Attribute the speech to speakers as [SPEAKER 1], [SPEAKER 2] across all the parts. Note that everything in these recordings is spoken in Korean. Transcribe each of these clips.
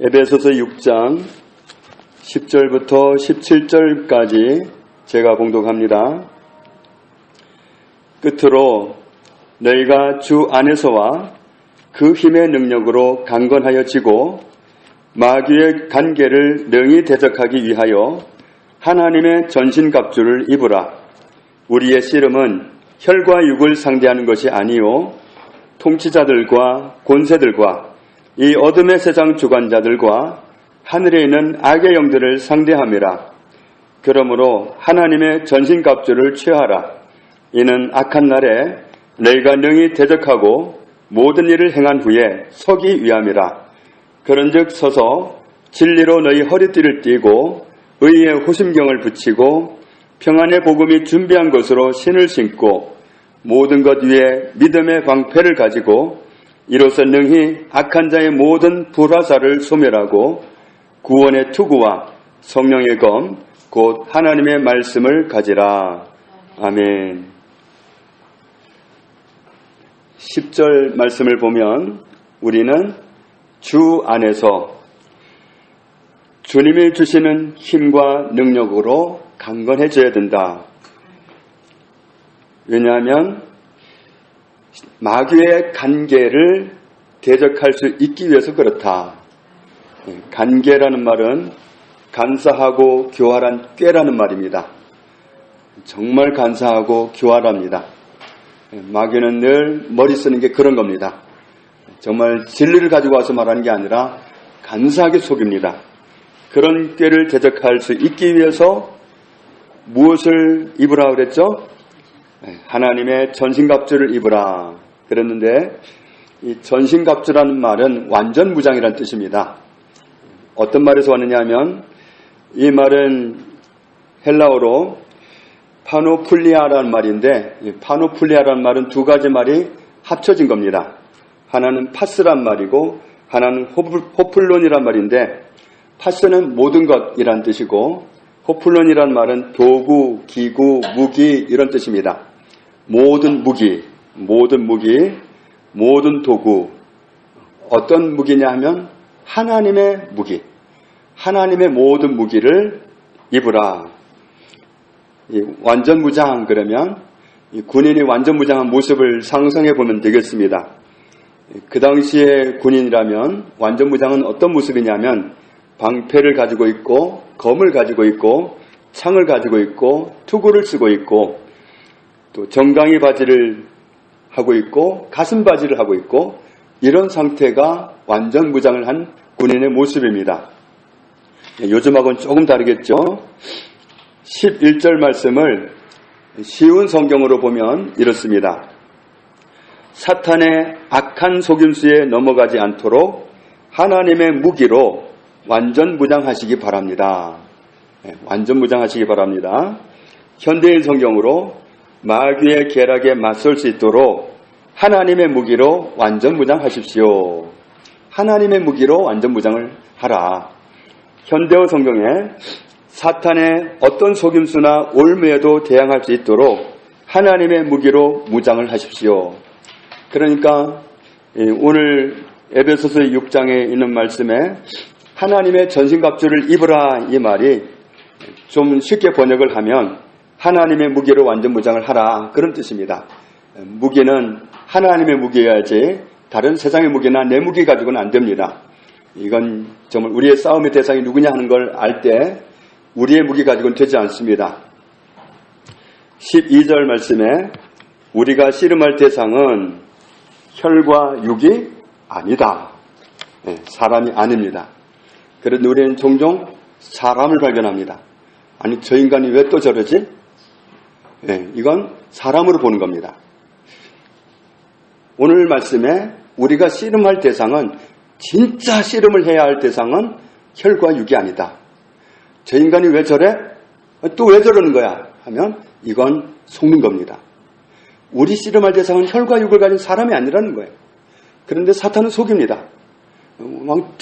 [SPEAKER 1] 에베소서 6장 10절부터 17절까지 제가 봉독합니다. 끝으로 너희가 주 안에서와 그 힘의 능력으로 강건하여 지고 마귀의 간계를 능히 대적하기 위하여 하나님의 전신갑주를 입으라. 우리의 씨름은 혈과 육을 상대하는 것이 아니요 통치자들과 권세들과 이 어둠의 세상 주관자들과 하늘에 있는 악의 영들을 상대함이라. 그러므로 하나님의 전신갑주를 취하라. 이는 악한 날에 너희가 능히 대적하고 모든 일을 행한 후에 서기 위함이라. 그런즉 서서 진리로 너희 허리띠를 띠고 의의 호심경을 붙이고 평안의 복음이 준비한 것으로 신을 신고 모든 것 위에 믿음의 방패를 가지고 이로써 능히 악한 자의 모든 불화살을 소멸하고 구원의 투구와 성령의 검 곧 하나님의 말씀을 가지라. 아멘. 10절 말씀을 보면 우리는 주 안에서 주님이 주시는 힘과 능력으로 강건해져야 된다. 왜냐하면 마귀의 간계를 대적할 수 있기 위해서 그렇다. 간계라는 말은 간사하고 교활한 꾀라는 말입니다. 정말 간사하고 교활합니다. 마귀는 늘 머리 쓰는 게 그런 겁니다. 정말 진리를 가지고 와서 말하는 게 아니라 간사하게 속입니다. 그런 꾀를 대적할 수 있기 위해서 무엇을 입으라 그랬죠? 하나님의 전신갑주를 입으라 그랬는데 이 전신갑주라는 말은 완전 무장이라는 뜻입니다. 어떤 말에서 왔느냐 하면 이 말은 헬라어로 파노플리아라는 말인데 이 파노플리아라는 말은 두 가지 말이 합쳐진 겁니다. 하나는 파스란 말이고 하나는 호플론이란 말인데 파스는 모든 것이란 뜻이고 호플론이란 말은 도구, 기구, 무기 이런 뜻입니다. 모든 무기, 모든 도구. 어떤 무기냐 하면 하나님의 무기, 하나님의 모든 무기를 입으라. 완전 무장 그러면 군인이 완전 무장한 모습을 상상해 보면 되겠습니다. 그 당시의 군인이라면 완전 무장은 어떤 모습이냐면 방패를 가지고 있고 검을 가지고 있고 창을 가지고 있고 투구를 쓰고 있고 또 정강이 바지를 하고 있고 가슴 바지를 하고 있고 이런 상태가 완전 무장을 한 군인의 모습입니다. 요즘하고는 조금 다르겠죠. 11절 말씀을 쉬운 성경으로 보면 이렇습니다. 사탄의 악한 속임수에 넘어가지 않도록 하나님의 무기로 완전 무장하시기 바랍니다. 완전 무장하시기 바랍니다. 현대인 성경으로 마귀의 계략에 맞설 수 있도록 하나님의 무기로 완전 무장하십시오. 하나님의 무기로 완전 무장을 하라. 현대어 성경에 사탄의 어떤 속임수나 올무에도 대항할 수 있도록 하나님의 무기로 무장을 하십시오. 그러니까 오늘 에베소서 6장에 있는 말씀에 하나님의 전신갑주를 입으라 이 말이 좀 쉽게 번역을 하면 하나님의 무기로 완전 무장을 하라 그런 뜻입니다. 무기는 하나님의 무기여야지 다른 세상의 무기나 내 무기 가지고는 안 됩니다. 이건 정말 우리의 싸움의 대상이 누구냐 하는 걸 알 때 우리의 무기 가지고는 되지 않습니다. 12절 말씀에 우리가 씨름할 대상은 혈과 육이 아니다. 사람이 아닙니다. 그런데 우리는 종종 사람을 발견합니다. 아니 저 인간이 왜 또 저러지? 이건 사람으로 보는 겁니다. 오늘 말씀에 우리가 씨름할 대상은 진짜 씨름을 해야 할 대상은 혈과 육이 아니다. 저 인간이 왜 저래? 또 왜 저러는 거야? 하면 이건 속는 겁니다. 우리 씨름할 대상은 혈과 육을 가진 사람이 아니라는 거예요. 그런데 사탄은 속입니다. 막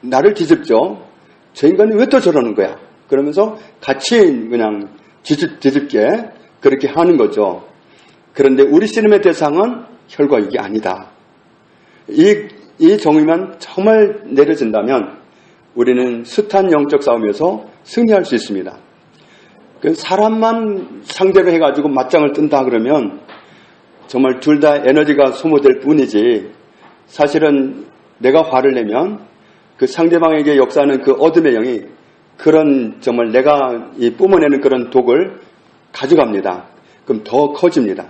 [SPEAKER 1] 나를 뒤집죠. 저 인간이 왜 또 저러는 거야? 그러면서 같이 그냥 뒤집게 그렇게 하는 거죠. 그런데 우리 씨름의 대상은 혈과 육이 아니다. 이 이 정의만 정말 내려진다면 우리는 숱한 영적 싸움에서 승리할 수 있습니다. 그 사람만 상대로 해가지고 맞짱을 뜬다 그러면 정말 둘 다 에너지가 소모될 뿐이지, 사실은 내가 화를 내면 그 상대방에게 역사하는 그 어둠의 영이 그런 정말 내가 뿜어내는 그런 독을 가져갑니다. 그럼 더 커집니다.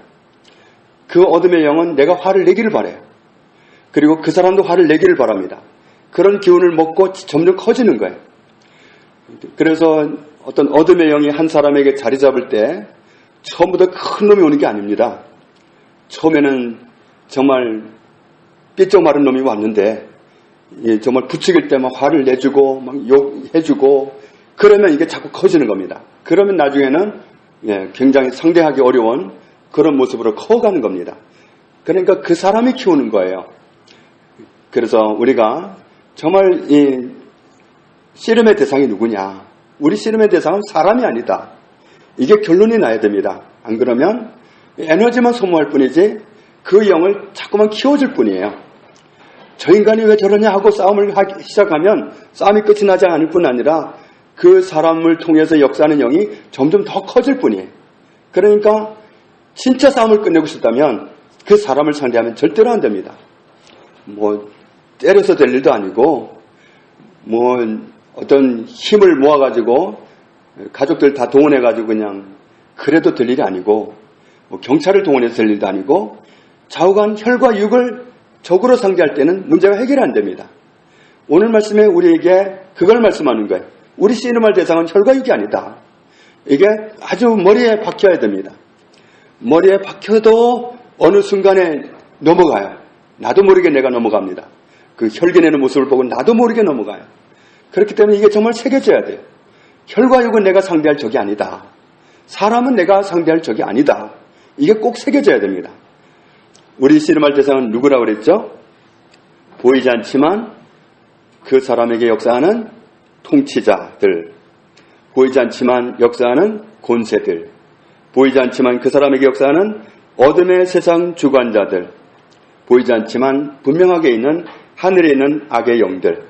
[SPEAKER 1] 그 어둠의 영은 내가 화를 내기를 바라요. 그리고 그 사람도 화를 내기를 바랍니다. 그런 기운을 먹고 점점 커지는 거예요. 그래서 어떤 어둠의 영이 한 사람에게 자리 잡을 때 처음부터 큰 놈이 오는 게 아닙니다. 처음에는 정말 삐쩍 마른 놈이 왔는데 정말 부추길 때 막 화를 내주고 막 욕해주고 그러면 이게 자꾸 커지는 겁니다. 그러면 나중에는 굉장히 상대하기 어려운 그런 모습으로 커가는 겁니다. 그러니까 그 사람이 키우는 거예요. 그래서 우리가 정말 이 씨름의 대상이 누구냐? 우리 씨름의 대상은 사람이 아니다. 이게 결론이 나야 됩니다. 안 그러면 에너지만 소모할 뿐이지 그 영을 자꾸만 키워줄 뿐이에요. 저 인간이 왜 저러냐 하고 싸움을 하기 시작하면 싸움이 끝이 나지 않을 뿐 아니라 그 사람을 통해서 역사하는 영이 점점 더 커질 뿐이에요. 그러니까 진짜 싸움을 끝내고 싶다면 그 사람을 상대하면 절대로 안 됩니다. 뭐 때려서 될 일도 아니고 뭐 어떤 힘을 모아가지고 가족들 다 동원해가지고 그냥 그래도 될 일이 아니고 뭐 경찰을 동원해서 될 일도 아니고 좌우간 혈과 육을 적으로 상대할 때는 문제가 해결이 안 됩니다. 오늘 말씀에 우리에게 그걸 말씀하는 거예요. 우리 씨름할 대상은 혈과 육이 아니다. 이게 아주 머리에 박혀야 됩니다. 머리에 박혀도 어느 순간에 넘어가요. 나도 모르게 내가 넘어갑니다. 그 혈기내는 모습을 보고 나도 모르게 넘어가요. 그렇기 때문에 이게 정말 새겨져야 돼요. 혈과 육은 내가 상대할 적이 아니다. 사람은 내가 상대할 적이 아니다. 이게 꼭 새겨져야 됩니다. 우리 씨름할 대상은 누구라고 그랬죠? 보이지 않지만 그 사람에게 역사하는 통치자들, 보이지 않지만 역사하는 권세들, 보이지 않지만 그 사람에게 역사하는 어둠의 세상 주관자들, 보이지 않지만 분명하게 있는 하늘에 있는 악의 영들.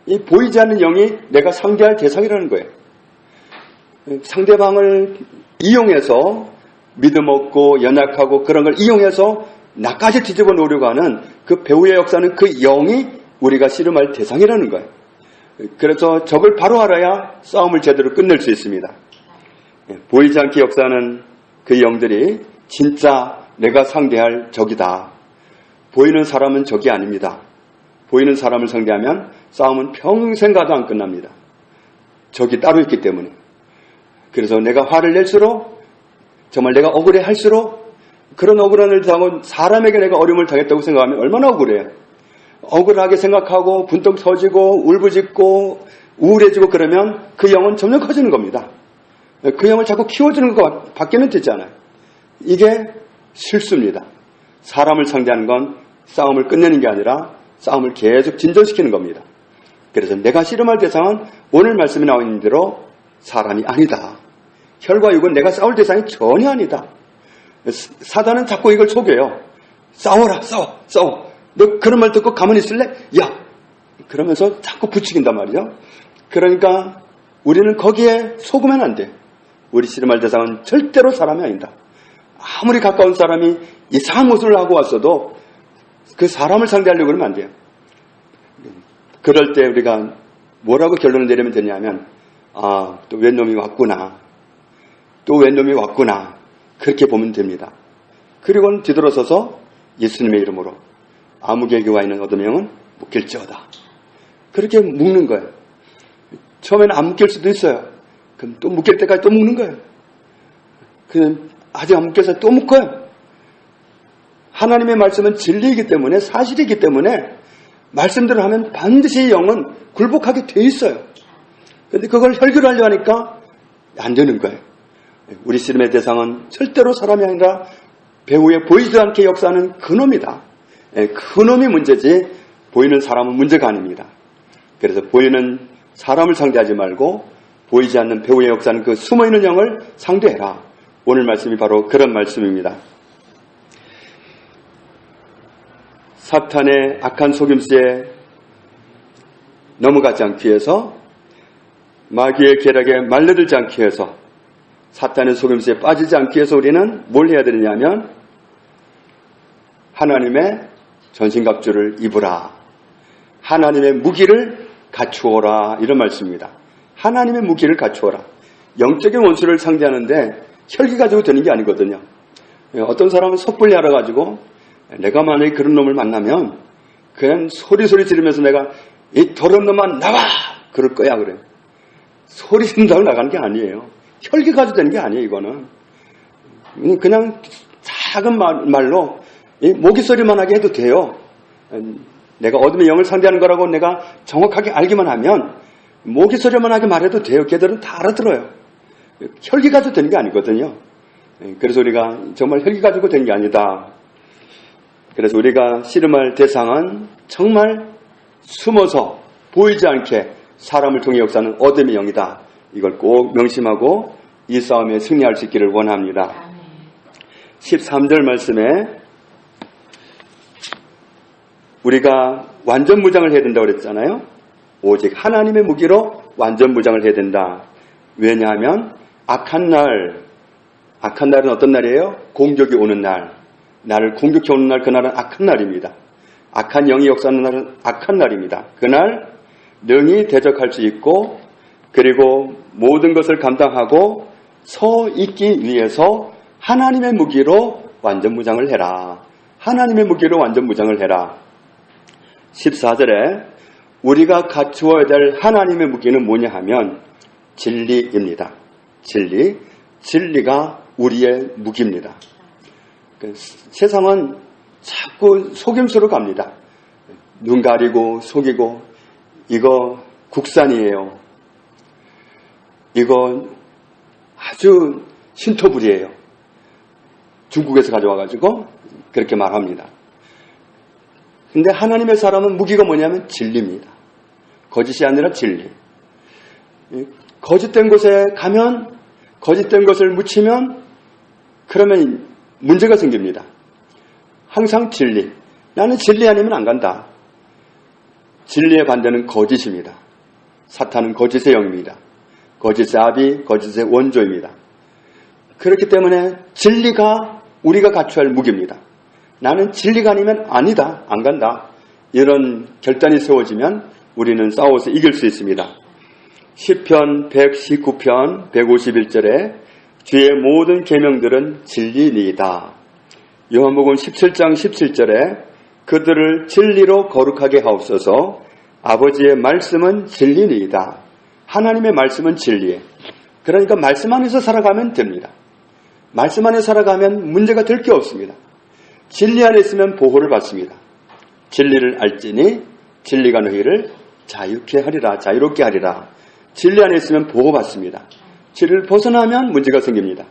[SPEAKER 1] 이 보이지 않는 영이 내가 상대할 대상이라는 거예요. 상대방을 이용해서 믿음 없고 연약하고 그런 걸 이용해서 나까지 뒤집어 놓으려고 하는 그 배후의 역사는 그 영이 우리가 씨름할 대상이라는 거예요. 그래서 적을 바로 알아야 싸움을 제대로 끝낼 수 있습니다. 보이지 않게 역사하는 그 영들이 진짜 내가 상대할 적이다. 보이는 사람은 적이 아닙니다. 보이는 사람을 상대하면 싸움은 평생 가도 안 끝납니다. 적이 따로 있기 때문에. 그래서 내가 화를 낼수록 정말 내가 억울해 할수록 그런 억울한 일을 당하고 사람에게 내가 어려움을 당했다고 생각하면 얼마나 억울해요. 억울하게 생각하고 분떡 터지고 울부짖고 우울해지고 그러면 그 영은 점점 커지는 겁니다. 그 영을 자꾸 키워주는 것 밖에는 되지 않아요. 이게 실수입니다. 사람을 상대하는 건 싸움을 끝내는 게 아니라 싸움을 계속 진전시키는 겁니다. 그래서 내가 씨름할 대상은 오늘 말씀에 나와 있는 대로 사람이 아니다. 혈과 육은 내가 싸울 대상이 전혀 아니다. 사단은 자꾸 이걸 속여요. 싸워라, 싸워. 너 그런 말 듣고 가만히 있을래? 야! 그러면서 자꾸 부추긴단 말이죠. 그러니까 우리는 거기에 속으면 안 돼. 우리 씨름할 대상은 절대로 사람이 아니다. 아무리 가까운 사람이 이상한 모습을 하고 왔어도 그 사람을 상대하려고 그러면 안 돼요. 그럴 때 우리가 뭐라고 결론을 내리면 되냐면 또 웬 놈이 왔구나. 그렇게 보면 됩니다. 그리고는 뒤돌아서서 예수님의 이름으로 아무개에 와 있는 어둠의 영은 묶일지어다. 그렇게 묶는 거예요. 처음에는 안 묶일 수도 있어요. 그럼 또 묶일 때까지 또 묶는 거예요. 그냥 아직 안 묶여서 또 묶어요. 하나님의 말씀은 진리이기 때문에 사실이기 때문에 말씀대로 하면 반드시 영은 굴복하게 돼 있어요. 그런데 그걸 혈결하려 하니까 안 되는 거예요. 우리 씨름의 대상은 절대로 사람이 아니라 배후에 보이지도 않게 역사하는 그놈이다. 그놈이 문제지 보이는 사람은 문제가 아닙니다. 그래서 보이는 사람을 상대하지 말고 보이지 않는 배후에 역사하는 그 숨어있는 영을 상대해라. 오늘 말씀이 바로 그런 말씀입니다. 사탄의 악한 속임수에 넘어가지 않기 위해서, 마귀의 계략에 말려들지 않기 위해서, 사탄의 속임수에 빠지지 않기 위해서 우리는 뭘 해야 되느냐면 하나님의 전신갑주를 입으라, 하나님의 무기를 갖추어라, 이런 말씀입니다. 하나님의 무기를 갖추어라. 영적인 원수를 상대하는데 혈기 가지고 되는 게 아니거든요. 어떤 사람은 섣불리 알아가지고 내가 만약에 그런 놈을 만나면 그냥 소리 지르면서 내가 이 더러운 놈아 나와! 그럴 거야 그래. 소리 지른다고 나가는 게 아니에요. 혈기 가지고 되는 게 아니에요. 이거는 그냥 작은 말로 모기 소리만 하게 해도 돼요. 내가 어둠의 영을 상대하는 거라고 내가 정확하게 알기만 하면 모기 소리만 하게 말해도 돼요. 걔들은 다 알아들어요. 혈기 가지고 되는 게 아니거든요. 그래서 우리가 정말 혈기 가지고 되는 게 아니다. 그래서 우리가 씨름할 대상은 정말 숨어서 보이지 않게 사람을 통해 역사하는 어둠의 영이다. 이걸 꼭 명심하고 이 싸움에 승리할 수 있기를 원합니다. 13절 말씀에 우리가 완전 무장을 해야 된다고 그랬잖아요. 오직 하나님의 무기로 완전 무장을 해야 된다. 왜냐하면 악한 날은 어떤 날이에요? 공격이 오는 날. 나를 공격해 오는 날, 그날은 악한 날입니다. 악한 영이 역사하는 날은 악한 날입니다. 그날 능히 대적할 수 있고, 그리고 모든 것을 감당하고 서 있기 위해서 하나님의 무기로 완전 무장을 해라. 하나님의 무기로 완전 무장을 해라. 14절에 우리가 갖추어야 될 하나님의 무기는 뭐냐 하면 진리입니다. 진리가 우리의 무기입니다. 세상은 자꾸 속임수로 갑니다. 눈 가리고 속이고, 이거 국산이에요. 이거 아주 신토불이에요. 중국에서 가져와가지고 그렇게 말합니다. 근데 하나님의 사람은 무기가 뭐냐면 진리입니다. 거짓이 아니라 진리. 거짓된 곳에 가면, 거짓된 것을 묻히면 그러면 문제가 생깁니다. 항상 진리. 나는 진리 아니면 안 간다. 진리의 반대는 거짓입니다. 사탄은 거짓의 영입니다. 거짓의 아비, 거짓의 원조입니다. 그렇기 때문에 진리가 우리가 갖춰야 할 무기입니다. 나는 진리가 아니면 아니다, 안 간다. 이런 결단이 세워지면 우리는 싸워서 이길 수 있습니다. 시편 119편 151절에 주의 모든 계명들은 진리니이다. 요한복음 17장 17절에 그들을 진리로 거룩하게 하옵소서. 아버지의 말씀은 진리니이다. 하나님의 말씀은 진리예요. 그러니까 말씀 안에서 살아가면 됩니다. 말씀 안에 살아가면 문제가 될 게 없습니다. 진리 안에 있으면 보호를 받습니다. 진리를 알지니 진리가 너희를 자유롭게 하리라. 진리 안에 있으면 보호받습니다. 진리를 벗어나면 문제가 생깁니다.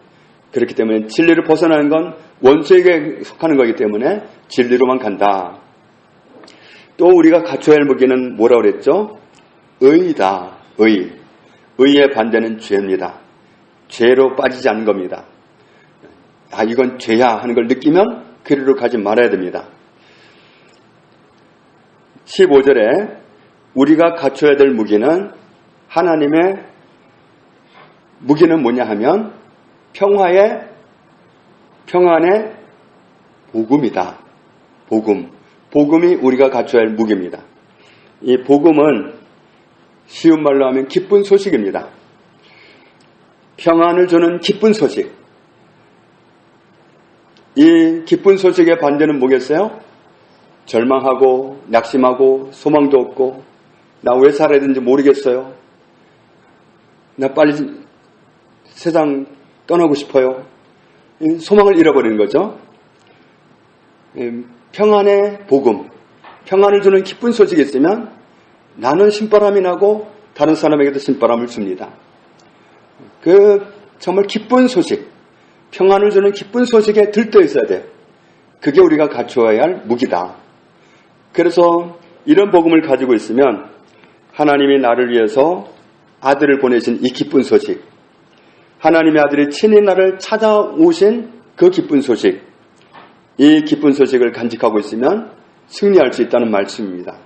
[SPEAKER 1] 그렇기 때문에 진리를 벗어나는 건 원수에게 속하는 거기 때문에 진리로만 간다. 또 우리가 갖춰야 할 무기는 뭐라고 그랬죠? 의다. 의의 반대는 죄입니다. 죄로 빠지지 않는 겁니다. 아, 이건 죄야 하는 걸 느끼면 그리로 가지 말아야 됩니다. 15절에 우리가 갖춰야 될 무기는, 하나님의 무기는 뭐냐 하면 평안의 복음이다. 복음이 우리가 갖춰야 할 무기입니다. 이 복음은 쉬운 말로 하면 기쁜 소식입니다. 평안을 주는 기쁜 소식. 이 기쁜 소식의 반대는 뭐겠어요? 절망하고 낙심하고 소망도 없고, 나 왜 살아야 되는지 모르겠어요. 나 빨리 세상 떠나고 싶어요. 소망을 잃어버리는 거죠. 평안의 복음, 평안을 주는 기쁜 소식이 있으면 나는 신바람이 나고 다른 사람에게도 신바람을 줍니다. 정말 기쁜 소식, 평안을 주는 기쁜 소식에 들떠 있어야 돼요. 그게 우리가 갖추어야 할 무기다. 그래서 이런 복음을 가지고 있으면 하나님이 나를 위해서 아들을 보내신 이 기쁜 소식, 하나님의 아들이 친히 나를 찾아오신 그 기쁜 소식, 이 기쁜 소식을 간직하고 있으면 승리할 수 있다는 말씀입니다.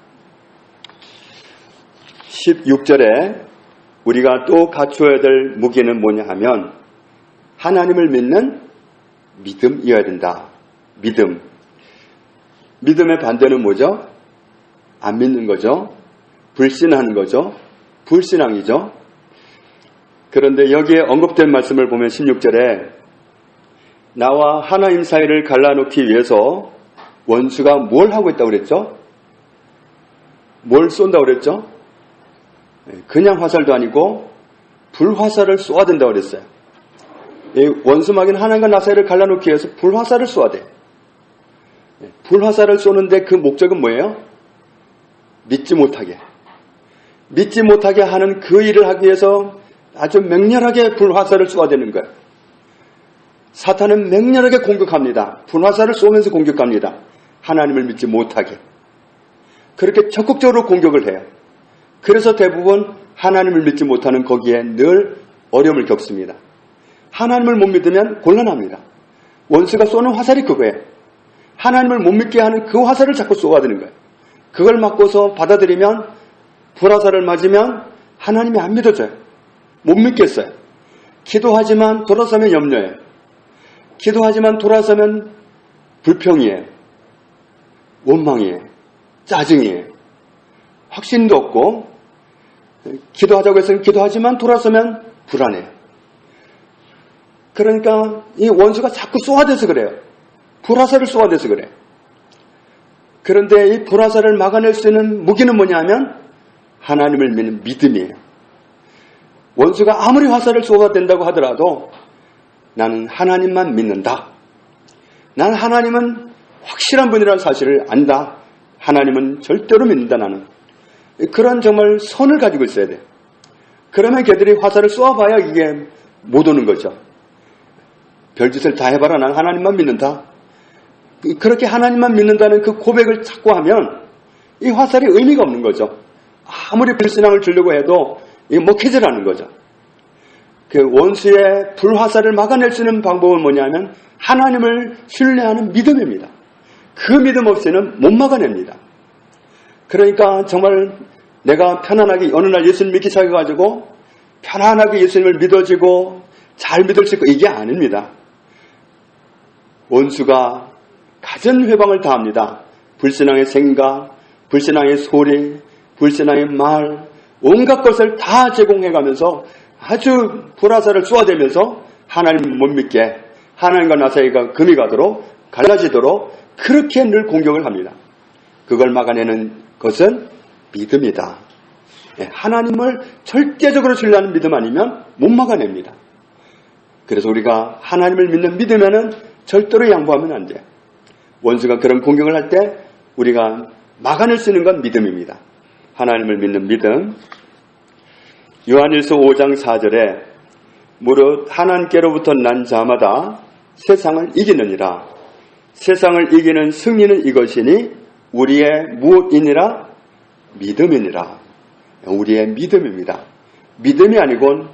[SPEAKER 1] 16절에 우리가 또 갖추어야 될 무기는 뭐냐 하면 하나님을 믿는 믿음이어야 된다. 믿음. 믿음의 반대는 뭐죠? 안 믿는 거죠. 불신하는 거죠. 불신앙이죠. 그런데 여기에 언급된 말씀을 보면 16절에 나와 하나님 사이를 갈라놓기 위해서 원수가 뭘 하고 있다고 그랬죠? 뭘 쏜다고 그랬죠? 그냥 화살도 아니고 불화살을 쏘아야 된다고 그랬어요. 원수막인 하나님과 나 사이를 갈라놓기 위해서 불화살을 쏘아야 돼. 불화살을 쏘는데 그 목적은 뭐예요? 믿지 못하게 하는 그 일을 하기 위해서 아주 맹렬하게 불화살을 쏘아야 되는 거예요. 사탄은 맹렬하게 공격합니다. 불화살을 쏘면서 공격합니다. 하나님을 믿지 못하게. 그렇게 적극적으로 공격을 해요. 그래서 대부분 하나님을 믿지 못하는 거기에 늘 어려움을 겪습니다. 하나님을 못 믿으면 곤란합니다. 원수가 쏘는 화살이 그거예요. 하나님을 못 믿게 하는 그 화살을 자꾸 쏘아드는 거예요. 그걸 맞고서 받아들이면 불화살을 맞으면 하나님이 안 믿어져요. 못 믿겠어요. 기도하지만 돌아서면 염려해요. 기도하지만 돌아서면 불평이에요. 원망이에요. 짜증이에요. 확신도 없고 기도하자고 해서 기도하지만 돌아서면 불안해요. 그러니까 이 원수가 자꾸 쏘아대서 그래요. 불화살을 쏘아대서 그래요. 그런데 이 불화살을 막아낼 수 있는 무기는 뭐냐 하면 하나님을 믿는 믿음이에요. 원수가 아무리 화살을 쏘아댄다고 하더라도 나는 하나님만 믿는다. 나는 하나님은 확실한 분이라는 사실을 안다. 하나님은 절대로 믿는다 나는. 그런 정말 선을 가지고 있어야 돼. 그러면 걔들이 화살을 쏘아봐야 이게 못 오는 거죠. 별짓을 다 해봐라. 난 하나님만 믿는다. 그렇게 하나님만 믿는다는 그 고백을 자꾸 하면 이 화살이 의미가 없는 거죠. 아무리 불신앙을 주려고 해도 이게 먹히지라는 거죠. 그 원수의 불화살을 막아낼 수 있는 방법은 뭐냐면 하나님을 신뢰하는 믿음입니다. 그 믿음 없이는 못 막아냅니다. 그러니까 정말 내가 편안하게 어느 날 예수님 믿기 시작해가지고 편안하게 예수님을 믿어지고 잘 믿을 수 있고 이게 아닙니다. 원수가 갖은 회방을 다합니다. 불신앙의 생각, 불신앙의 소리, 불신앙의 말, 온갖 것을 다 제공해가면서 아주 불화살을 쏘아대면서 하나님 못 믿게 하나님과 나 사이가 금이 가도록 갈라지도록 그렇게 늘 공격을 합니다. 그걸 막아내는 것은 믿음이다. 하나님을 절대적으로 신뢰하는 믿음 아니면 못 막아냅니다. 그래서 우리가 하나님을 믿는 믿으면은 절대로 양보하면 안 돼요. 원수가 그런 공격을 할 때 우리가 막아낼 수 있는 건 믿음입니다. 하나님을 믿는 믿음. 요한일서 5장 4절에 무릇 하나님께로부터 난 자마다 세상을 이기느니라. 세상을 이기는 승리는 이것이니 우리의 무엇이니라? 믿음이니라. 우리의 믿음입니다. 믿음이 아니곤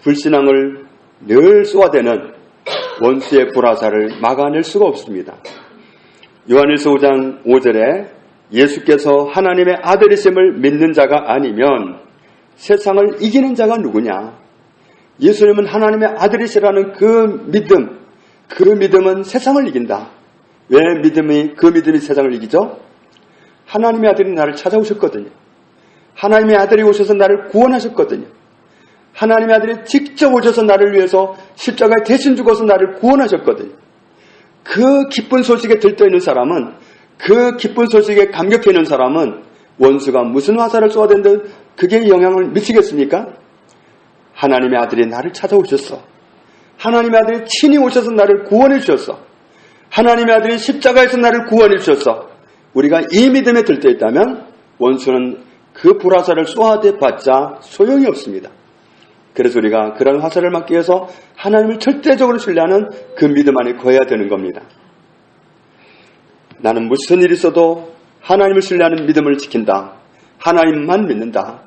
[SPEAKER 1] 불신앙을 늘 쏘아대는 원수의 불화살을 막아낼 수가 없습니다. 요한일서 5장 5절에 예수께서 하나님의 아들이심을 믿는 자가 아니면 세상을 이기는 자가 누구냐? 예수님은 하나님의 아들이시라는 그 믿음은 세상을 이긴다. 왜 그 믿음이 세상을 이기죠? 하나님의 아들이 나를 찾아오셨거든요. 하나님의 아들이 오셔서 나를 구원하셨거든요. 하나님의 아들이 직접 오셔서 나를 위해서 십자가에 대신 죽어서 나를 구원하셨거든요. 그 기쁜 소식에 들떠있는 사람은, 그 기쁜 소식에 감격해 있는 사람은 원수가 무슨 화살을 쏘아댄든 그게 영향을 미치겠습니까? 하나님의 아들이 나를 찾아오셨어. 하나님의 아들이 친히 오셔서 나를 구원해 주셨어. 하나님의 아들이 십자가에서 나를 구원해 주셨어. 우리가 이 믿음에 들떠있다면 원수는 그 불화살을 쏘아대봤자 소용이 없습니다. 그래서 우리가 그런 화살을 막기 위해서 하나님을 절대적으로 신뢰하는 그 믿음 안에 거해야 되는 겁니다. 나는 무슨 일이 있어도 하나님을 신뢰하는 믿음을 지킨다. 하나님만 믿는다.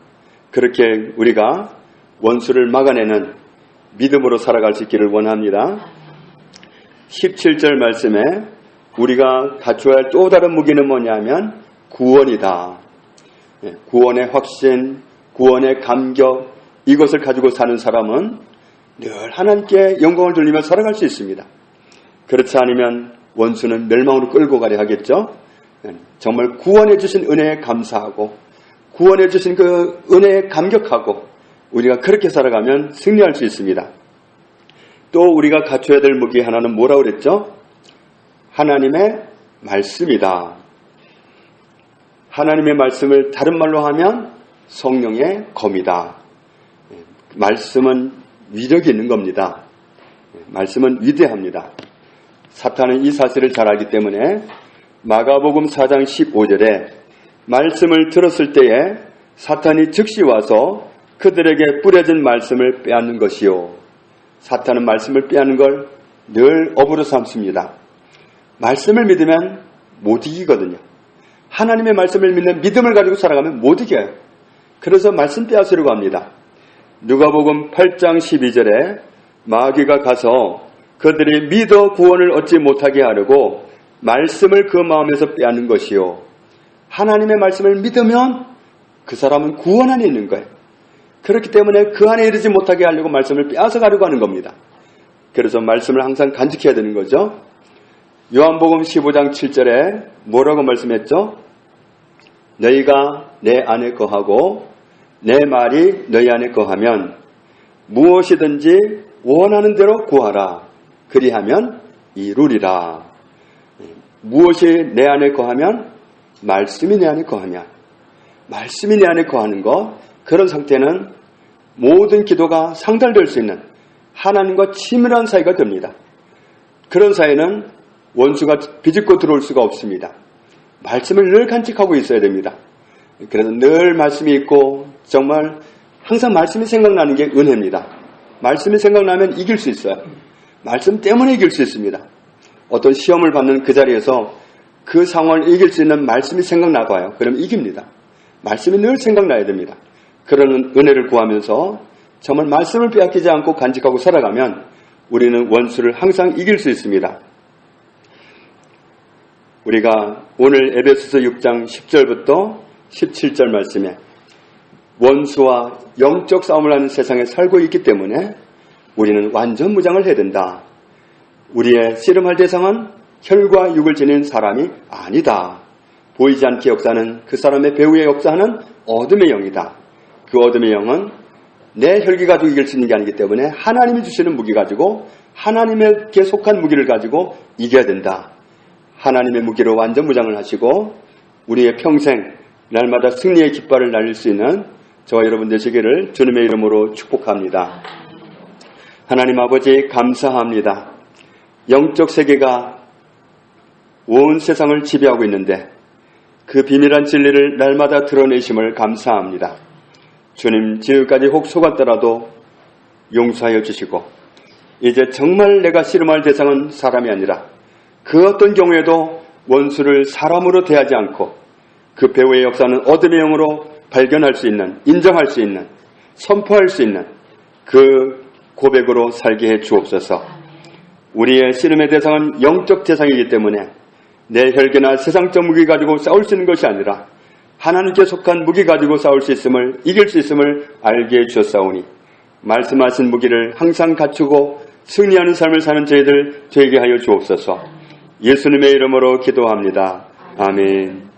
[SPEAKER 1] 그렇게 우리가 원수를 막아내는 믿음으로 살아갈 수 있기를 원합니다. 17절 말씀에 우리가 갖춰야 할 또 다른 무기는 뭐냐면 구원이다. 구원의 확신, 구원의 감격, 이것을 가지고 사는 사람은 늘 하나님께 영광을 돌리며 살아갈 수 있습니다. 그렇지 않으면 원수는 멸망으로 끌고 가려 하겠죠. 정말 구원해 주신 은혜에 감사하고 구원해 주신 그 은혜에 감격하고 우리가 그렇게 살아가면 승리할 수 있습니다. 또 우리가 갖춰야 될 무기 하나는 뭐라고 그랬죠? 하나님의 말씀이다. 하나님의 말씀을 다른 말로 하면 성령의 검이다. 말씀은 위력이 있는 겁니다. 말씀은 위대합니다. 사탄은 이 사실을 잘 알기 때문에 마가복음 4장 15절에 말씀을 들었을 때에 사탄이 즉시 와서 그들에게 뿌려진 말씀을 빼앗는 것이요. 사탄은 말씀을 빼앗는 걸 늘 업으로 삼습니다. 말씀을 믿으면 못 이기거든요. 하나님의 말씀을 믿는 믿음을 가지고 살아가면 못 이겨요. 그래서 말씀 빼앗으려고 합니다. 누가복음 8장 12절에 마귀가 가서 그들이 믿어 구원을 얻지 못하게 하려고 말씀을 그 마음에서 빼앗는 것이요. 하나님의 말씀을 믿으면 그 사람은 구원 안에 있는 거예요. 그렇기 때문에 그 안에 이르지 못하게 하려고 말씀을 빼앗아 가려고 하는 겁니다. 그래서 말씀을 항상 간직해야 되는 거죠. 요한복음 15장 7절에 뭐라고 말씀했죠? 너희가 내 안에 거하고 내 말이 너희 안에 거하면 무엇이든지 원하는 대로 구하라. 그리하면 이루리라. 무엇이 내 안에 거하면? 말씀이 내 안에 거하면. 말씀이 내 안에 거하는 것, 그런 상태는 모든 기도가 상달될 수 있는 하나님과 친밀한 사이가 됩니다. 그런 사이는 원수가 비집고 들어올 수가 없습니다. 말씀을 늘 간직하고 있어야 됩니다. 그래서 늘 말씀이 있고 정말 항상 말씀이 생각나는 게 은혜입니다. 말씀이 생각나면 이길 수 있어요. 말씀 때문에 이길 수 있습니다. 어떤 시험을 받는 그 자리에서 그 상황을 이길 수 있는 말씀이 생각나봐요. 그럼 이깁니다. 말씀이 늘 생각나야 됩니다. 그런 은혜를 구하면서 정말 말씀을 빼앗기지 않고 간직하고 살아가면 우리는 원수를 항상 이길 수 있습니다. 우리가 오늘 에베소서 6장 10절부터 17절 말씀에 원수와 영적 싸움을 하는 세상에 살고 있기 때문에 우리는 완전 무장을 해야 된다. 우리의 씨름할 대상은 혈과 육을 지닌 사람이 아니다. 보이지 않게 역사하는 그 사람의 배후에 역사하는 어둠의 영이다. 그 어둠의 영은 내 혈기 가지고 이길 수 있는 게 아니기 때문에 하나님이 주시는 무기 가지고 하나님에게 속한 무기를 가지고 이겨야 된다. 하나님의 무기로 완전 무장을 하시고 우리의 평생 날마다 승리의 깃발을 날릴 수 있는 저와 여러분 되시기를 주님의 이름으로 축복합니다. 하나님 아버지 감사합니다. 영적 세계가 온 세상을 지배하고 있는데 그 비밀한 진리를 날마다 드러내심을 감사합니다. 주님, 지금까지 혹 속았더라도 용서하여 주시고 이제 정말 내가 씨름할 대상은 사람이 아니라 그 어떤 경우에도 원수를 사람으로 대하지 않고 그 배후의 역사는 어둠의 영으로 발견할 수 있는, 인정할 수 있는, 선포할 수 있는 그 고백으로 살게 해 주옵소서. 우리의 씨름의 대상은 영적 대상이기 때문에 내 혈기나 세상적 무기 가지고 싸울 수 있는 것이 아니라 하나님께 속한 무기 가지고 싸울 수 있음을, 이길 수 있음을 알게 해주셨사오니 말씀하신 무기를 항상 갖추고 승리하는 삶을 사는 저희들 되게 하여 주옵소서. 예수님의 이름으로 기도합니다. 아멘.